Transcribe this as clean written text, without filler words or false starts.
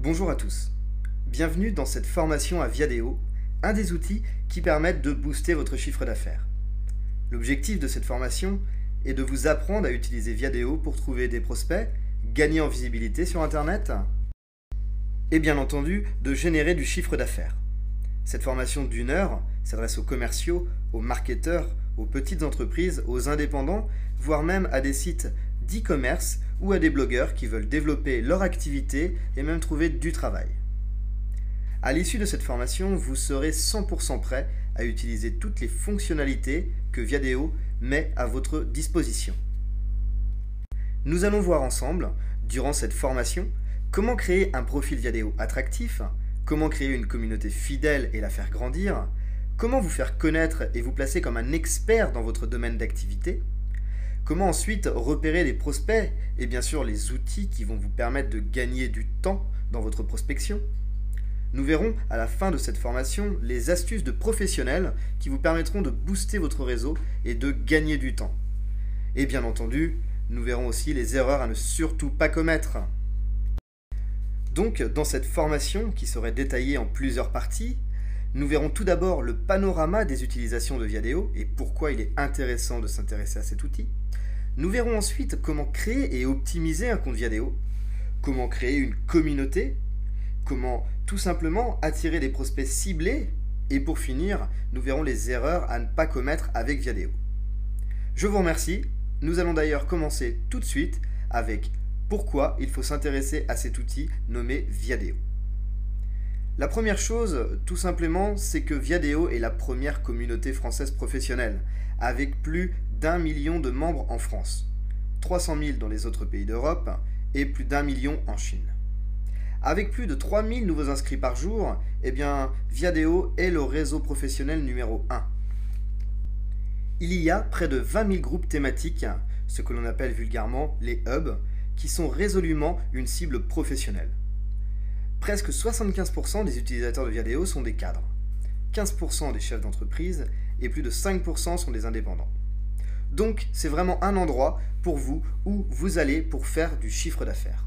Bonjour à tous, bienvenue dans cette formation à Viadeo, un des outils qui permettent de booster votre chiffre d'affaires. L'objectif de cette formation est de vous apprendre à utiliser Viadeo pour trouver des prospects, gagner en visibilité sur Internet et bien entendu de générer du chiffre d'affaires. Cette formation d'1 heure s'adresse aux commerciaux, aux marketeurs, aux petites entreprises, aux indépendants, voire même à des sites d'e-commerce ou à des blogueurs qui veulent développer leur activité et même trouver du travail. À l'issue de cette formation, vous serez 100% prêt à utiliser toutes les fonctionnalités que Viadeo met à votre disposition. Nous allons voir ensemble, durant cette formation, comment créer un profil Viadeo attractif, comment créer une communauté fidèle et la faire grandir, comment vous faire connaître et vous placer comme un expert dans votre domaine d'activité, comment ensuite repérer les prospects et bien sûr les outils qui vont vous permettre de gagner du temps dans votre prospection. Nous verrons à la fin de cette formation les astuces de professionnels qui vous permettront de booster votre réseau et de gagner du temps. Et bien entendu, nous verrons aussi les erreurs à ne surtout pas commettre. Donc, dans cette formation qui serait détaillée en plusieurs parties, nous verrons tout d'abord le panorama des utilisations de Viadeo et pourquoi il est intéressant de s'intéresser à cet outil. Nous verrons ensuite comment créer et optimiser un compte Viadeo, comment créer une communauté, comment tout simplement attirer des prospects ciblés et pour finir, nous verrons les erreurs à ne pas commettre avec Viadeo. Je vous remercie. Nous allons d'ailleurs commencer tout de suite avec pourquoi il faut s'intéresser à cet outil nommé Viadeo. La première chose, tout simplement, c'est que Viadeo est la première communauté française professionnelle, avec plus d'1 million de membres en France, 300 000 dans les autres pays d'Europe et plus d'1 million en Chine. Avec plus de 3000 nouveaux inscrits par jour, Viadeo est le réseau professionnel numéro 1. Il y a près de 20 000 groupes thématiques, ce que l'on appelle vulgairement les hubs, qui sont résolument une cible professionnelle. Presque 75% des utilisateurs de Viadeo sont des cadres, 15% des chefs d'entreprise et plus de 5% sont des indépendants. Donc c'est vraiment un endroit pour vous où vous allez pour faire du chiffre d'affaires.